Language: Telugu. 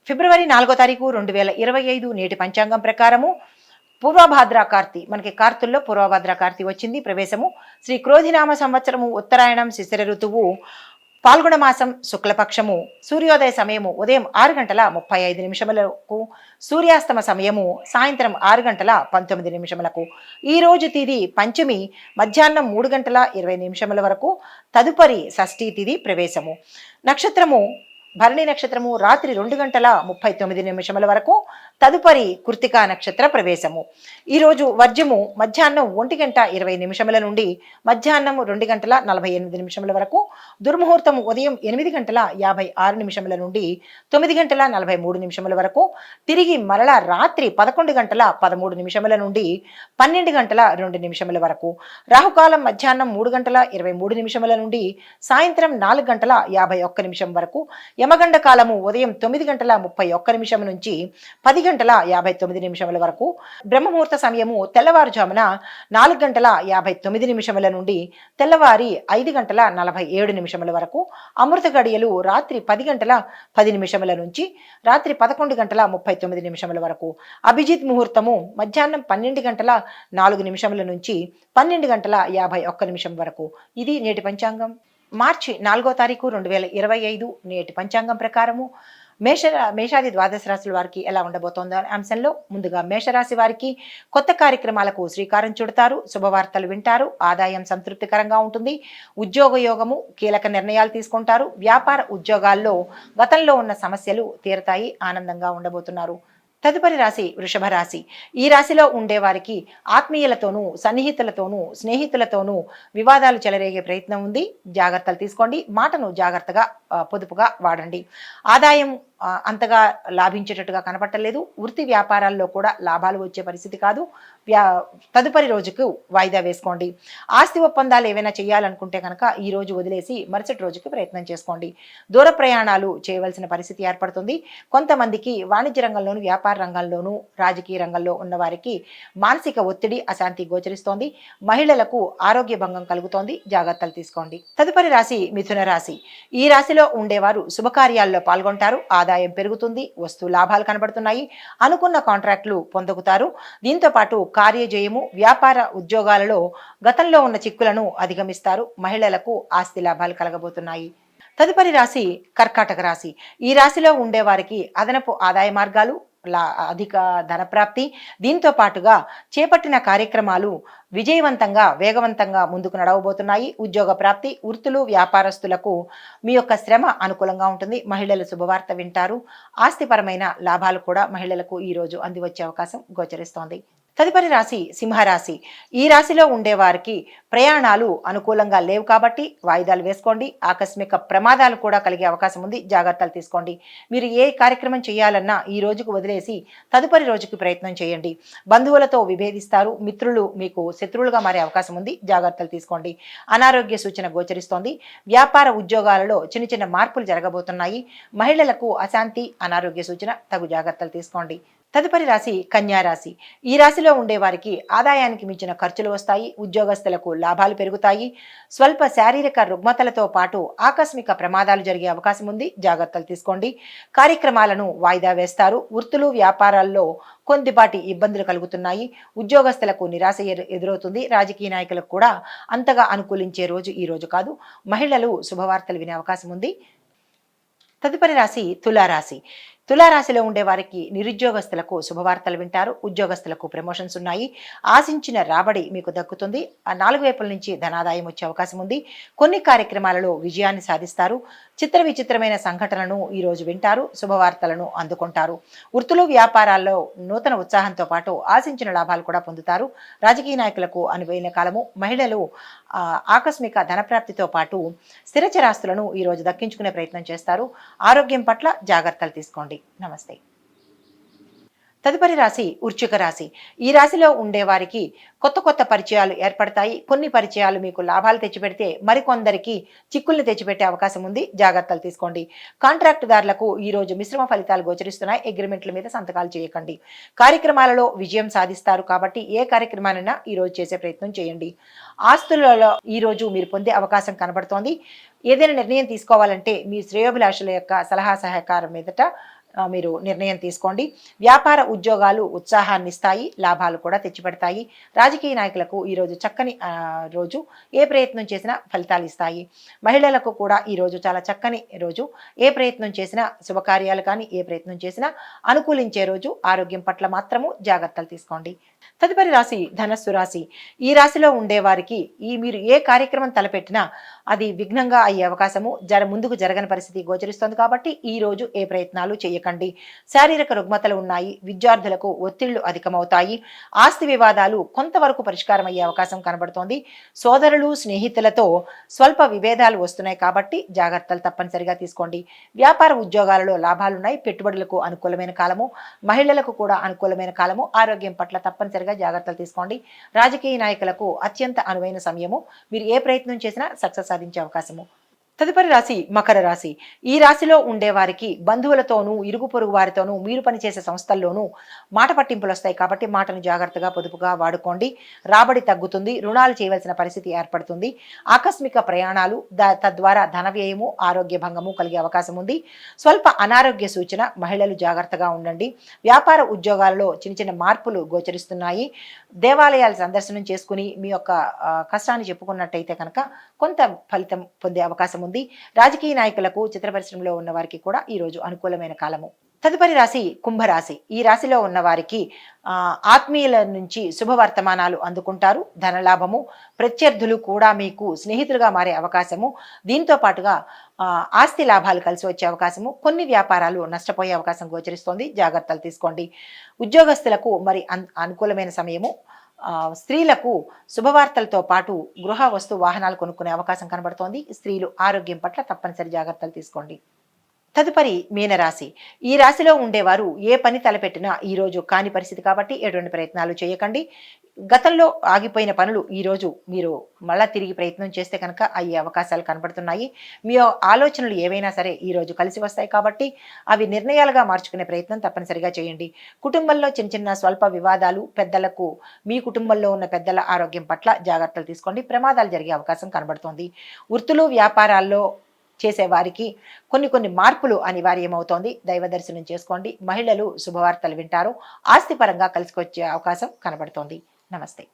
ఫిబ్రవరి 4 తారీఖు 2025 నేటి పంచాంగం ప్రకారము పూర్వభాద్ర కార్తి, మనకి కార్తుల్లో పూర్వభాద్ర కార్తి వచ్చింది. ప్రవేశము శ్రీ క్రోధినామ సంవత్సరము, ఉత్తరాయణం, శిశిర ఋతువు, పాల్గొన మాసం, శుక్లపక్షము. సూర్యోదయ సమయము ఉదయం 6:35 సూర్యాస్తమ సమయము సాయంత్రం 6:19. ఈ రోజు తిథి పంచమి మధ్యాహ్నం 3:20 వరకు. తదుపరి షష్ఠీ తిథి ప్రవేశము. నక్షత్రము భరణి నక్షత్రము రాత్రి 2:39 వరకు. తదుపరి కృత్తికా నక్షత్ర ప్రవేశము. ఈరోజు వర్జము మధ్యాహ్నం 1:20 నుండి మధ్యాహ్నం 2:48 వరకు. దుర్ముహూర్తము ఉదయం 8:56 నుండి 9:43 వరకు. తిరిగి మరలా రాత్రి 11:13 నుండి 12:02 వరకు. రాహుకాలం మధ్యాహ్నం 3:23 నుండి సాయంత్రం 4:51 వరకు. యమగండ కాలము ఉదయం 9:31 నుంచి 10:59 వరకు. బ్రహ్మముహూర్త సమయము తెల్లవారుజామున 4:59 నుండి తెల్లవారి 5:47 వరకు. అమృత గడియలు రాత్రి 10:10 నుంచి రాత్రి 11:39 వరకు. అభిజిత్ ముహూర్తము మధ్యాహ్నం 12:04 నుంచి 12:51 వరకు. ఇది నేటి పంచాంగం. మార్చి 4 తారీఖు 2025 నేటి పంచాంగం ప్రకారము మేషాది ద్వాదశ రాశుల వారికి ఎలా ఉండబోతోందో అనే అంశంలో ముందుగా మేషరాశి వారికి కొత్త కార్యక్రమాలకు శ్రీకారం చుడతారు. శుభవార్తలు వింటారు. ఆదాయం సంతృప్తికరంగా ఉంటుంది. ఉద్యోగ యోగము, కీలక నిర్ణయాలు తీసుకుంటారు. వ్యాపార ఉద్యోగాల్లో గతంలో ఉన్న సమస్యలు తీరతాయి. ఆనందంగా ఉండబోతున్నారు. తదుపరి రాశి వృషభ రాశి. ఈ రాశిలో ఉండేవారికి ఆత్మీయులతోనూ, సన్నిహితులతోనూ, స్నేహితులతోనూ వివాదాలు చెలరేగే ప్రయత్నం ఉంది. జాగ్రత్తలు తీసుకోండి. మాటను జాగ్రత్తగా పొదుపుగా వాడండి. ఆదాయం అంతగా లాభించేటట్టుగా కనపట్టలేదు. వృత్తి వ్యాపారాల్లో కూడా లాభాలు వచ్చే పరిస్థితి కాదు. తదుపరి రోజుకు వాయిదా వేసుకోండి. ఆస్తి ఒప్పందాలు ఏవైనా చేయాలనుకుంటే కనుక ఈ రోజు వదిలేసి మరుసటి రోజుకి ప్రయత్నం చేసుకోండి. దూర ప్రయాణాలు చేయవలసిన పరిస్థితి ఏర్పడుతుంది. కొంతమందికి వాణిజ్య రంగంలోను, వ్యాపార రంగంలోను, రాజకీయ రంగంలో ఉన్న వారికి మానసిక ఒత్తిడి, అశాంతి గోచరిస్తోంది. మహిళలకు ఆరోగ్య భంగం కలుగుతోంది. జాగ్రత్తలు తీసుకోండి. తదుపరి రాశి మిథున రాశి. ఈ రాశిలో ఉండేవారు శుభకార్యాల్లో పాల్గొంటారు. ఆదాయం పెరుగుతుంది. వస్తు లాభాలు కనబడుతున్నాయి. అనుకున్న కాంట్రాక్టులు పొందుతారు. దీంతో పాటు కార్యజయము, వ్యాపార ఉద్యోగాలలో గతంలో ఉన్న చిక్కులను అధిగమిస్తారు. మహిళలకు ఆస్తి లాభాలు కలగబోతున్నాయి. తదుపరి రాశి కర్కాటక రాశి. ఈ రాశిలో ఉండేవారికి అదనపు ఆదాయ మార్గాలు, అధిక ధనప్రాప్తి, దీంతో పాటుగా చేపట్టిన కార్యక్రమాలు విజయవంతంగా, వేగవంతంగా ముందుకు నడవబోతున్నాయి. ఉద్యోగ ప్రాప్తి, వృత్తులు, వ్యాపారస్తులకు మీ యొక్క శ్రమ అనుకూలంగా ఉంటుంది. మహిళలు శుభవార్త వింటారు. ఆస్తిపరమైన లాభాలు కూడా మహిళలకు ఈరోజు అందివచ్చే అవకాశం గోచరిస్తోంది. తదుపరి రాశి సింహరాశి. ఈ రాశిలో ఉండేవారికి ప్రయాణాలు అనుకూలంగా లేవు కాబట్టి వాయిదాలు వేసుకోండి. ఆకస్మిక ప్రమాదాలు కూడా కలిగే అవకాశం ఉంది. జాగ్రత్తలు తీసుకోండి. మీరు ఏ కార్యక్రమం చేయాలన్నా ఈ రోజుకు వదిలేసి తదుపరి రోజుకి ప్రయత్నం చేయండి. బంధువులతో విభేదిస్తారు. మిత్రులు మీకు శత్రువులుగా మారే అవకాశం ఉంది. జాగ్రత్తలు తీసుకోండి. అనారోగ్య సూచన గోచరిస్తోంది. వ్యాపార ఉద్యోగాలలో చిన్న చిన్న మార్పులు జరగబోతున్నాయి. మహిళలకు అశాంతి, అనారోగ్య సూచన. తగు జాగ్రత్తలు తీసుకోండి. తదుపరి రాశి కన్యా రాశి. ఈ రాశిలో ఉండేవారికి ఆదాయానికి మించిన ఖర్చులు వస్తాయి. ఉద్యోగస్తులకు లాభాలు పెరుగుతాయి. స్వల్ప శారీరక రుగ్మతలతో పాటు ఆకస్మిక ప్రమాదాలు జరిగే అవకాశం ఉంది. జాగ్రత్తలు తీసుకోండి. కార్యక్రమాలను వాయిదా వేస్తారు. వృత్తులు, వ్యాపారాల్లో కొద్దిపాటి ఇబ్బందులు కలుగుతున్నాయి. ఉద్యోగస్తులకు నిరాశ ఎదురవుతుంది. రాజకీయ నాయకులకు కూడా అంతగా అనుకూలించే రోజు ఈ రోజు కాదు. మహిళలు శుభవార్తలు వినే అవకాశం ఉంది. తదుపరి రాశి తులారాశి. తులారాశిలో ఉండే వారికి నిరుద్యోగస్తులకు శుభవార్తలు వింటారు. ఉద్యోగస్తులకు ప్రమోషన్స్ ఉన్నాయి. ఆశించిన రాబడి మీకు దక్కుతుంది. 4 వైపుల నుంచి ధనాదాయం వచ్చే అవకాశం ఉంది. కొన్ని కార్యక్రమాలలో విజయాన్ని సాధిస్తారు. చిత్ర విచిత్రమైన సంఘటనలను ఈరోజు వింటారు. శుభవార్తలను అందుకుంటారు. వృత్తులు, వ్యాపారాల్లో నూతన ఉత్సాహంతో పాటు ఆశించిన లాభాలు కూడా పొందుతారు. రాజకీయ నాయకులకు అనువైన కాలము. మహిళలు ఆకస్మిక ధనప్రాప్తితో పాటు స్థిరచరాస్తులను ఈరోజు దక్కించుకునే ప్రయత్నం చేస్తారు. ఆరోగ్యం పట్ల జాగ్రత్తలు తీసుకోండి. నమస్తే. తదుపరి రాశి వృశ్చిక రాశి. ఈ రాశిలో ఉండేవారికి కొత్త కొత్త పరిచయాలు ఏర్పడతాయి. కొన్ని పరిచయాలు మీకు లాభాలు తెచ్చిపెడితే మరికొందరికి చిక్కుల్ని తెచ్చిపెట్టే అవకాశం ఉంది. జాగ్రత్తలు తీసుకోండి. కాంట్రాక్టుదారులకు ఈరోజు మిశ్రమ ఫలితాలు గోచరిస్తున్నాయి. అగ్రిమెంట్ల మీద సంతకాలు చేయకండి. కార్యక్రమాలలో విజయం సాధిస్తారు కాబట్టి ఏ కార్యక్రమానైనా ఈరోజు చేసే ప్రయత్నం చేయండి. ఆస్తులలో ఈరోజు మీరు పొందే అవకాశం కనబడుతోంది. ఏదైనా నిర్ణయం తీసుకోవాలంటే మీ శ్రేయోభిలాషుల యొక్క సలహా సహకారం మీదట మీరు నిర్ణయం తీసుకోండి. వ్యాపార ఉద్యోగాలు ఉత్సాహాన్ని ఇస్తాయి, లాభాలు కూడా తెచ్చిపెడతాయి. రాజకీయ నాయకులకు ఈరోజు చక్కని రోజు. ఏ ప్రయత్నం చేసినా ఫలితాలు ఇస్తాయి. మహిళలకు కూడా ఈరోజు చాలా చక్కని రోజు. ఏ ప్రయత్నం చేసినా శుభకార్యాలు కానీ ఏ ప్రయత్నం చేసినా అనుకూలించే రోజు. ఆరోగ్యం పట్ల మాత్రము జాగ్రత్తలు తీసుకోండి. తదుపరి రాశి ధనస్సు రాశి. ఈ రాశిలో ఉండే వారికి మీరు ఏ కార్యక్రమం తలపెట్టినా అది విఘ్నంగా అయ్యే అవకాశము ముందుకు జరగని పరిస్థితి గోచరిస్తుంది. కాబట్టి ఈ రోజు ఏ ప్రయత్నాలు చేయకండి. శారీరక రుగ్మతలు ఉన్నాయి. విద్యార్థులకు ఒత్తిళ్లు అధికమవుతాయి. ఆస్తి వివాదాలు కొంతవరకు పరిష్కారం అయ్యే అవకాశం కనబడుతోంది. సోదరులు స్నేహితులతో స్వల్ప విభేదాలు వస్తున్నాయి కాబట్టి జాగ్రత్తలు తప్పనిసరిగా తీసుకోండి. వ్యాపార ఉద్యోగాలలో లాభాలున్నాయి. పెట్టుబడులకు అనుకూలమైన కాలము. మహిళలకు కూడా అనుకూలమైన కాలము. ఆరోగ్యం పట్ల తప్పనిసరిగా జాగ్రత్తలు తీసుకోండి. రాజకీయ నాయకులకు అత్యంత అనువైన సమయము. మీరు ఏ ప్రయత్నం చేసినా సక్సెస్ సాధించే అవకాశము. తదుపరి రాశి మకర రాశి. ఈ రాశిలో ఉండే వారికి బంధువులతోనూ ఇరుగు పొరుగు వారితోనూ మీరు పనిచేసే సంస్థల్లోనూ మాట పట్టింపులు వస్తాయి కాబట్టి మాటను జాగ్రత్తగా పొదుపుగా వాడుకోండి. రాబడి తగ్గుతుంది. రుణాలు చేయవలసిన పరిస్థితి ఏర్పడుతుంది. ఆకస్మిక ప్రయాణాలు తద్వారా ధన వ్యయము ఆరోగ్య భంగము కలిగే అవకాశం ఉంది. స్వల్ప అనారోగ్య సూచన. మహిళలు జాగ్రత్తగా ఉండండి. వ్యాపార ఉద్యోగాలలో చిన్న చిన్న మార్పులు గోచరిస్తున్నాయి. దేవాలయాల సందర్శనం చేసుకుని మీ యొక్క కష్టాన్ని చెప్పుకున్నట్టయితే కనుక కొంత ఫలితం పొందే అవకాశం ఉంది. రాజకీయ నాయకులకు చిత్ర పరిశ్రమలో ఉన్న వారికి కూడా ఈ రోజు అనుకూలమైన కాలము. తదుపరి రాశి కుంభరాశి. ఈ రాశిలో ఉన్న వారికి ఆత్మీయుల నుంచి శుభవర్తమానాలు అందుకుంటారు. ధనలాభము. ప్రత్యర్థులు కూడా మీకు స్నేహితులుగా మారే అవకాశము. దీంతో పాటుగా ఆస్తి లాభాలు కలిసి వచ్చే అవకాశము. కొన్ని వ్యాపారాలు నష్టపోయే అవకాశం గోచరిస్తోంది. జాగ్రత్తలు తీసుకోండి. ఉద్యోగస్తులకు మరి అనుకూలమైన సమయము. స్త్రీలకు శుభవార్తలతో పాటు గృహ వస్తు వాహనాలు కొనుక్కునే అవకాశం కనబడుతోంది. స్త్రీలు ఆరోగ్యం పట్ల తప్పనిసరి జాగ్రత్తలు తీసుకోండి. తదుపరి మీనరాశి. ఈ రాశిలో ఉండేవారు ఏ పని తలపెట్టినా ఈరోజు కాని పరిస్థితి కాబట్టి ఎటువంటి ప్రయత్నాలు చేయకండి. గతంలో ఆగిపోయిన పనులు ఈరోజు మీరు మళ్ళా తిరిగి ప్రయత్నం చేస్తే కనుక అయ్యే అవకాశాలు కనబడుతున్నాయి. మీ ఆలోచనలు ఏవైనా సరే ఈరోజు కలిసి వస్తాయి కాబట్టి అవి నిర్ణయాలుగా మార్చుకునే ప్రయత్నం తప్పనిసరిగా చేయండి. కుటుంబంలో చిన్న చిన్న స్వల్ప వివాదాలు. పెద్దలకు మీ కుటుంబంలో ఉన్న పెద్దల ఆరోగ్యం పట్ల జాగ్రత్తలు తీసుకోండి. ప్రమాదాలు జరిగే అవకాశం కనబడుతోంది. వృత్తులు వ్యాపారాల్లో చేసేవారికి కొన్ని మార్పులు అనివార్యమవుతోంది. దైవ దర్శనం చేసుకోండి. మహిళలు శుభవార్తలు వింటారు. ఆస్తిపరంగా కలిసికొచ్చే అవకాశం కనబడుతోంది. నమస్తే.